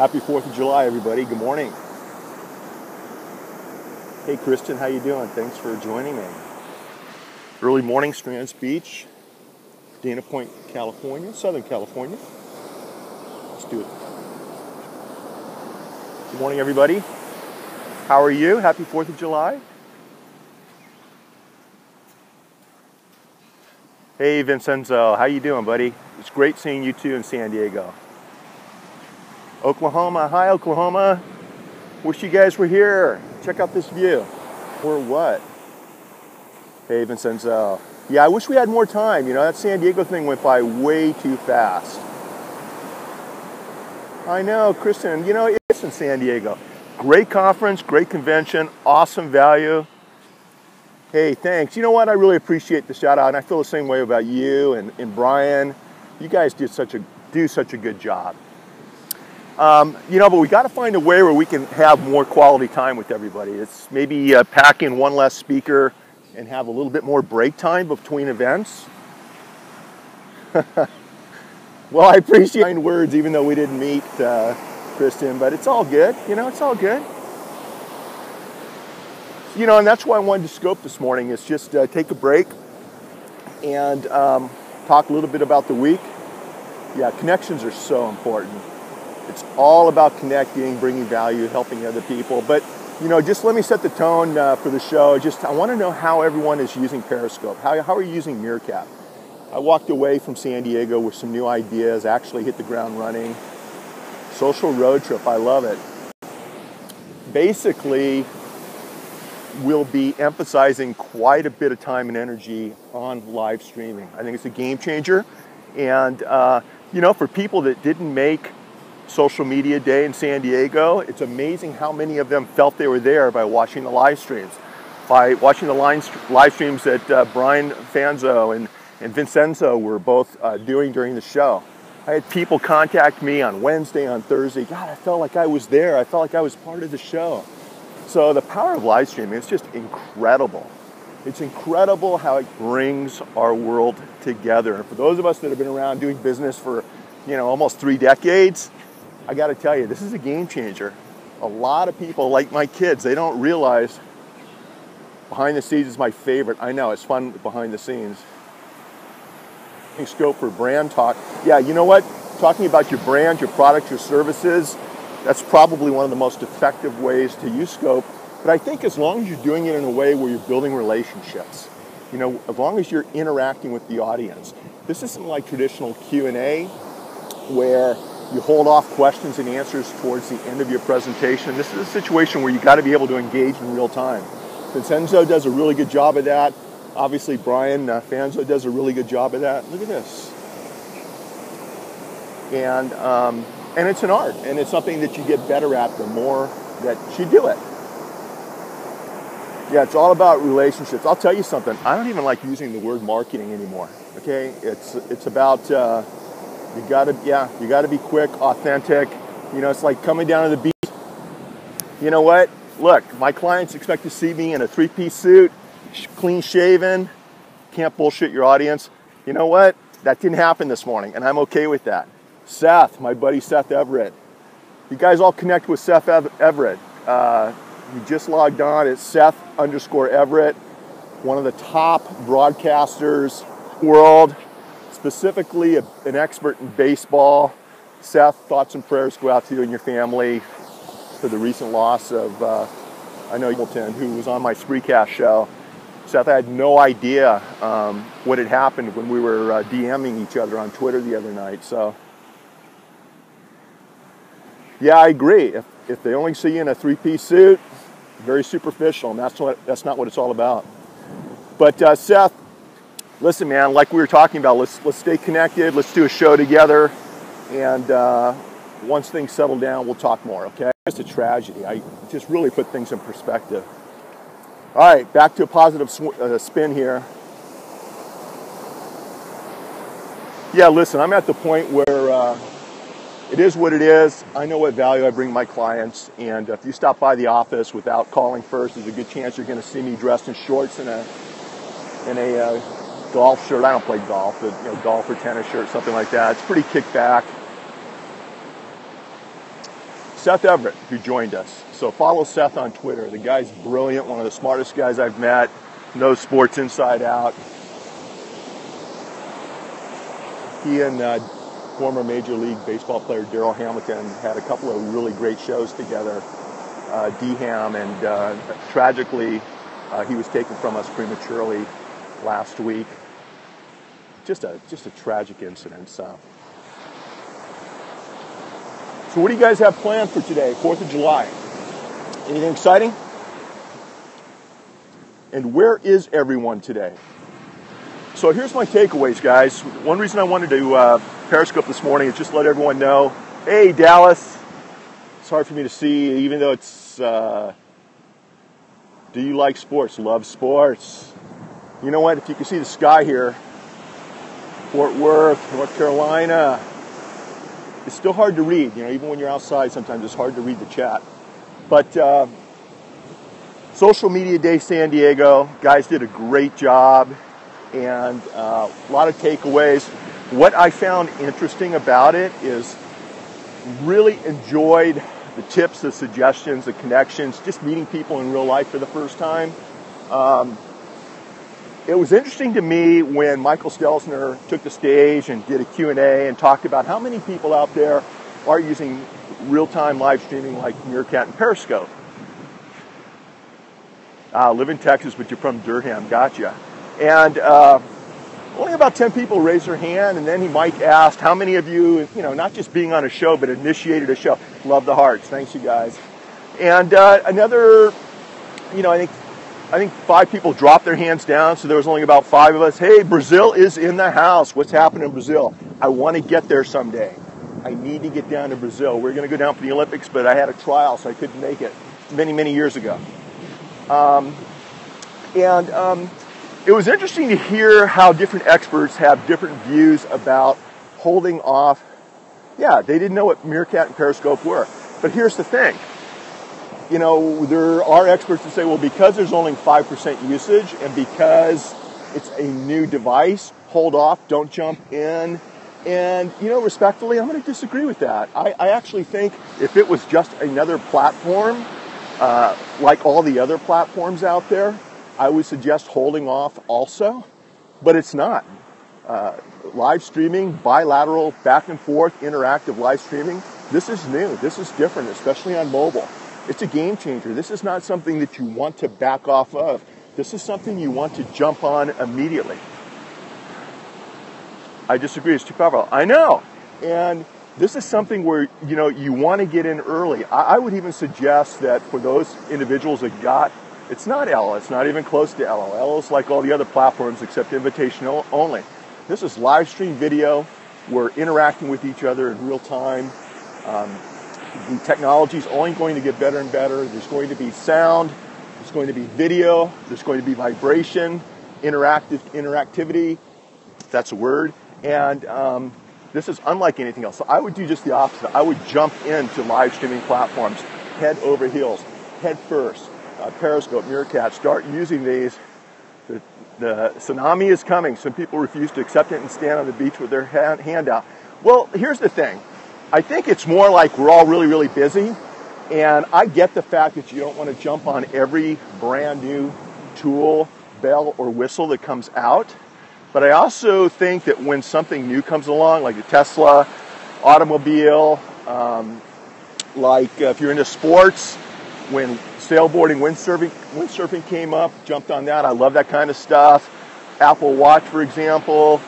Happy 4th of July, everybody. Good morning. Hey, Kristen, how you doing? Thanks for joining me. Early morning, Strands Beach, Dana Point, California, Southern California. Let's do it. Good morning, everybody. How are you? Happy 4th of July. Hey, Vincenzo, how you doing, buddy? It's great seeing you too in San Diego. Oklahoma, hi Oklahoma. Wish you guys were here. Check out this view. Or what? Hey, Vincenzo. Yeah, I wish we had more time. You know, that San Diego thing went by way too fast. I know, Kristen, you know, it's in San Diego. Great conference, great convention, awesome value. Hey, thanks. You know what? I really appreciate the shout out, and I feel the same way about you and Brian. You guys do such a good job. You know, but we got to find a way where we can have more quality time with everybody. It's maybe pack in one less speaker and have a little bit more break time between events. Well, I appreciate kind words, even though we didn't meet, Kristen, but it's all good. You know, it's all good. You know, and that's why I wanted to scope this morning, is just take a break and talk a little bit about the week. Yeah, connections are so important. It's all about connecting, bringing value, helping other people. But, you know, just let me set the tone for the show. I want to know how everyone is using Periscope. How are you using Meerkat? I walked away from San Diego with some new ideas, actually hit the ground running. Social road trip, I love it. Basically, we'll be emphasizing quite a bit of time and energy on live streaming. I think it's a game changer. And, you know, for people that didn't make Social Media Day in San Diego, it's amazing how many of them felt they were there by watching the live streams. By watching the live streams that Brian Fanzo and Vincenzo were both doing during the show. I had people contact me on Wednesday, on Thursday. God, I felt like I was there. I felt like I was part of the show. So the power of live streaming is just incredible. It's incredible how it brings our world together. And for those of us that have been around doing business for, you know, almost 3 decades, I got to tell you, this is a game changer. A lot of people, like my kids, they don't realize behind the scenes is my favorite. I know, it's fun behind the scenes. Scope for brand talk. Yeah, you know what? Talking about your brand, your products, your services, that's probably one of the most effective ways to use Scope. But I think as long as you're doing it in a way where you're building relationships, you know, as long as you're interacting with the audience. This isn't like traditional Q&A where you hold off questions and answers towards the end of your presentation. This is a situation where you got to be able to engage in real time. Vincenzo does a really good job of that. Obviously, Brian Fanzo does a really good job of that. Look at this. And it's an art, and it's something that you get better at the more that you do it. Yeah, it's all about relationships. I'll tell you something. I don't even like using the word marketing anymore. Okay, it's about you gotta be quick, authentic. You know, it's like coming down to the beach. You know what? Look, my clients expect to see me in a 3-piece suit, clean shaven. Can't bullshit your audience. You know what? That didn't happen this morning, and I'm okay with that. Seth, my buddy Seth Everett. You guys all connect with Seth Everett. He just logged on. It's Seth_Everett, one of the top broadcasters in the world, specifically an expert in baseball. Seth, thoughts and prayers go out to you and your family for the recent loss of, I know Hamilton, who was on my Spreecast show. Seth, I had no idea what had happened when we were DMing each other on Twitter the other night. So, yeah, I agree. If they only see you in a 3-piece suit, very superficial, and that's not what it's all about. But Seth, listen, man, like we were talking about, let's stay connected. Let's do a show together, and once things settle down, we'll talk more. Okay? It's a tragedy. I just really put things in perspective. All right, back to a positive spin here. Yeah, listen, I'm at the point where it is what it is. I know what value I bring my clients, and if you stop by the office without calling first, there's a good chance you're going to see me dressed in shorts and a golf shirt. I don't play golf, but you know, golf or tennis shirt, something like that. It's pretty kicked back. Seth Everett, who joined us. So follow Seth on Twitter. The guy's brilliant, one of the smartest guys I've met, knows sports inside out. He and former Major League Baseball player Darryl Hamilton had a couple of really great shows together, D-Ham, and tragically he was taken from us prematurely last week. Just a tragic incident. So what do you guys have planned for today, 4th of July? Anything exciting? And where is everyone today? So here's my takeaways, guys. One reason I wanted to Periscope this morning is just let everyone know, hey, Dallas. It's hard for me to see, even though it's, do you like sports? Love sports. You know what? If you can see the sky here, Fort Worth, North Carolina, it's still hard to read. You know, even when you're outside, sometimes it's hard to read the chat. But Social Media Day San Diego, guys did a great job, and a lot of takeaways. What I found interesting about it is really enjoyed the tips, the suggestions, the connections, just meeting people in real life for the first time. It was interesting to me when Michael Stelzner took the stage and did a Q&A and talked about how many people out there are using real-time live streaming like Meerkat and Periscope. Live in Texas, but you're from Durham. Gotcha. And only about 10 people raised their hand, and then Mike asked, how many of you, not just being on a show, but initiated a show? Love the hearts. Thanks, you guys. And another, I think 5 people dropped their hands down, so there was only about 5 of us. Hey, Brazil is in the house. What's happening in Brazil? I want to get there someday. I need to get down to Brazil. We're going to go down for the Olympics, but I had a trial, so I couldn't make it many, many years ago. It was interesting to hear how different experts have different views about holding off. Yeah, they didn't know what Meerkat and Periscope were. But here's the thing. There are experts that say, well, because there's only 5% usage and because it's a new device, hold off, don't jump in. And, respectfully, I'm going to disagree with that. I actually think if it was just another platform, like all the other platforms out there, I would suggest holding off also, but it's not. Live streaming, bilateral, back and forth, interactive live streaming, this is new. This is different, especially on mobile. It's a game changer. This is not something that you want to back off of. This is something you want to jump on immediately. I disagree. It's too powerful. I know. And this is something where, you want to get in early. I would even suggest that for those individuals that it's not Elo. It's not even close to Elo. Elo's like all the other platforms except invitational only. This is live stream video. We're interacting with each other in real time. The technology is only going to get better and better. There's going to be sound. There's going to be video. There's going to be vibration, interactivity. If that's a word. And this is unlike anything else. So I would do just the opposite. I would jump into live streaming platforms, head over heels, head first. Periscope, Meerkat, start using these. The tsunami is coming. Some people refuse to accept it and stand on the beach with their hand out. Well, here's the thing. I think it's more like we're all really, really busy. And I get the fact that you don't want to jump on every brand new tool, bell, or whistle that comes out. But I also think that when something new comes along, like the Tesla automobile, like if you're into sports, when sailboarding, windsurfing came up, jumped on that. I love that kind of stuff. Apple Watch, for example.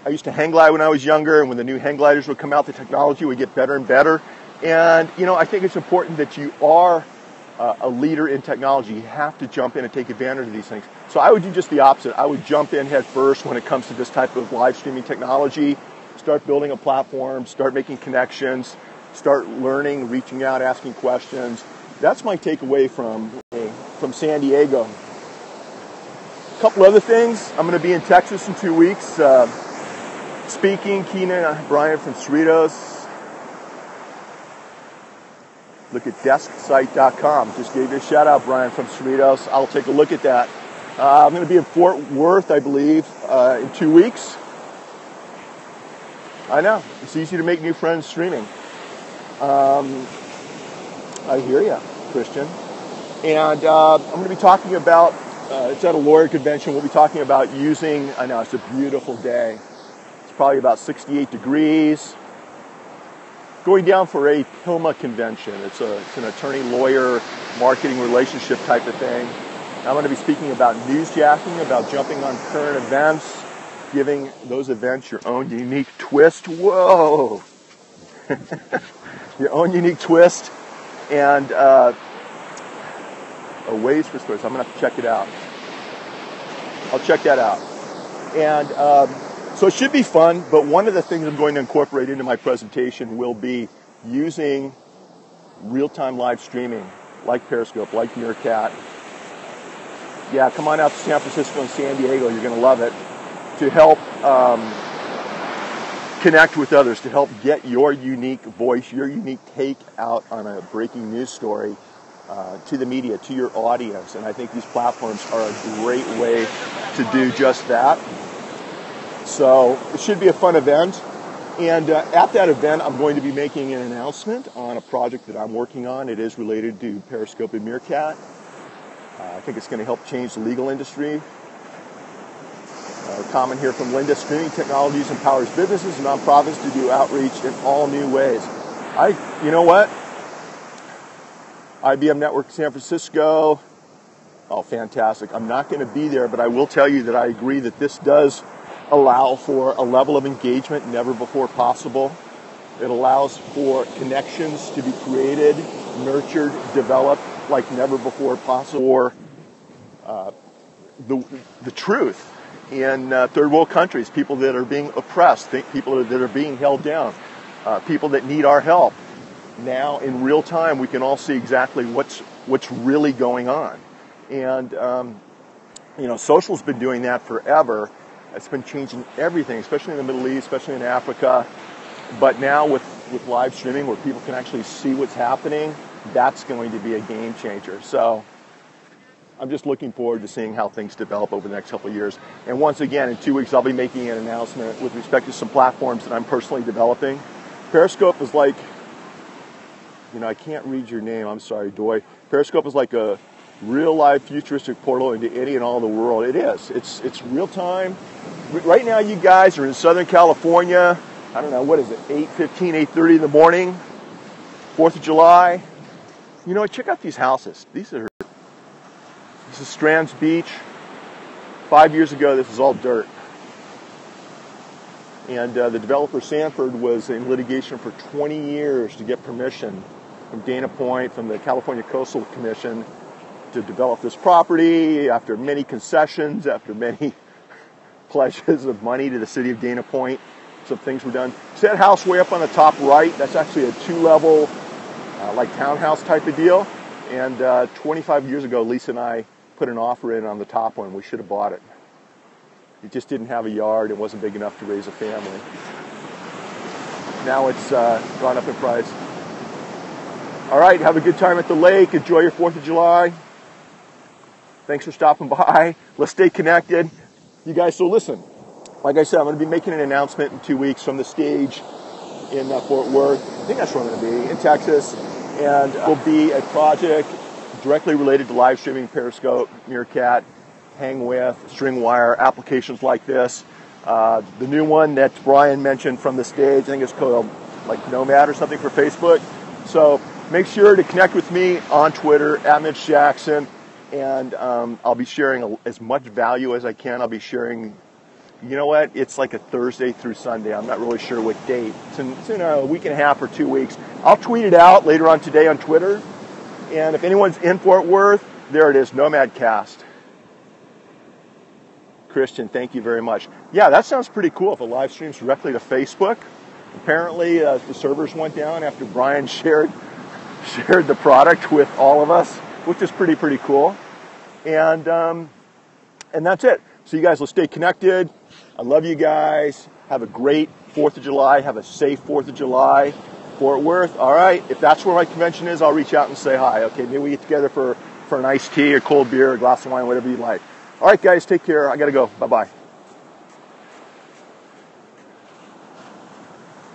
I used to hang glide when I was younger, and when the new hang gliders would come out, the technology would get better and better. And, I think it's important that you are a leader in technology. You have to jump in and take advantage of these things. So I would do just the opposite. I would jump in head first when it comes to this type of live streaming technology, start building a platform, start making connections, start learning, reaching out, asking questions. That's my takeaway from San Diego. A couple other things. I'm going to be in Texas in 2 weeks. Speaking, Keenan, Brian from Cerritos. Look at desksite.com. Just gave you a shout out, Brian from Cerritos. I'll take a look at that. I'm going to be in Fort Worth, I believe, in 2 weeks. I know. It's easy to make new friends streaming. I hear you, Christian. And I'm going to be talking about, it's at a lawyer convention, we'll be talking about using, I know it's a beautiful day. It's probably about 68 degrees. Going down for a PILMA convention. It's an attorney-lawyer marketing relationship type of thing. I'm going to be speaking about newsjacking, about jumping on current events, giving those events your own unique twist. Whoa! Your own unique twist, and ways for stories. I'm going to have to check it out. I'll check that out. And so it should be fun, but one of the things I'm going to incorporate into my presentation will be using real-time live streaming, like Periscope, like Meerkat. Yeah, come on out to San Francisco and San Diego. You're going to love it. To help connect with others, to help get your unique voice, your unique take out on a breaking news story to the media, to your audience. And I think these platforms are a great way to do just that. So it should be a fun event. And at that event, I'm going to be making an announcement on a project that I'm working on. It is related to Periscope and Meerkat. I think it's going to help change the legal industry. A comment here from Linda: streaming technologies empowers businesses and nonprofits to do outreach in all new ways. You know what? IBM Network San Francisco. Oh, fantastic. I'm not going to be there, but I will tell you that I agree that this does allow for a level of engagement never before possible. It allows for connections to be created, nurtured, developed like never before possible. For the truth in third world countries, people that are being oppressed, people that are being held down, people that need our help. Now, in real time, we can all see exactly what's really going on. And social's been doing that forever. It's been changing everything, especially in the Middle East, especially in Africa. But now with live streaming, where people can actually see what's happening, that's going to be a game changer. So I'm just looking forward to seeing how things develop over the next couple of years. And once again, in 2 weeks, I'll be making an announcement with respect to some platforms that I'm personally developing. Periscope is like, I can't read your name, I'm sorry, Doy. Periscope is like a real-life futuristic portal into any and all the world. It is. It's real-time. Right now, you guys are in Southern California. I don't know, what is it, 8:15, 8:30 in the morning, 4th of July. Check out these houses. This is Strands Beach. 5 years ago, this was all dirt. And the developer, Sanford, was in litigation for 20 years to get permission from Dana Point, from the California Coastal Commission, to develop this property after many concessions, after many pledges of money to the city of Dana Point. Some things were done. See that house way up on the top right? That's actually a 2-level, like townhouse type of deal. And 25 years ago, Lisa and I put an offer in on the top one. We should have bought it. It just didn't have a yard. It wasn't big enough to raise a family. Now it's gone up in price. All right, have a good time at the lake. Enjoy your 4th of July. Thanks for stopping by. Let's stay connected. You guys, so listen, like I said, I'm going to be making an announcement in 2 weeks from the stage in Fort Worth. I think that's where I'm going to be, in Texas. And it will be a project directly related to live streaming, Periscope, Meerkat, Hang With, String Wire, applications like this. The new one that Brian mentioned from the stage, I think it's called like Nomad or something for Facebook. So make sure to connect with me on Twitter, @Mitch Jackson. And I'll be sharing as much value as I can. I'll be sharing, it's like a Thursday through Sunday. I'm not really sure what date. It's in a week and a half or 2 weeks. I'll tweet it out later on today on Twitter. And if anyone's in Fort Worth, there it is, Nomadcast. Christian, thank you very much. Yeah, that sounds pretty cool if it live streams directly to Facebook. Apparently, the servers went down after Brian shared the product with all of us, which is pretty cool. And that's it. So you guys, let's stay connected. I love you guys. Have a great 4th of July. Have a safe 4th of July. Fort Worth. All right. If that's where my convention is, I'll reach out and say hi. Okay, maybe we get together for an iced tea, a cold beer, a glass of wine, whatever you like. All right, guys, take care. I got to go. Bye-bye.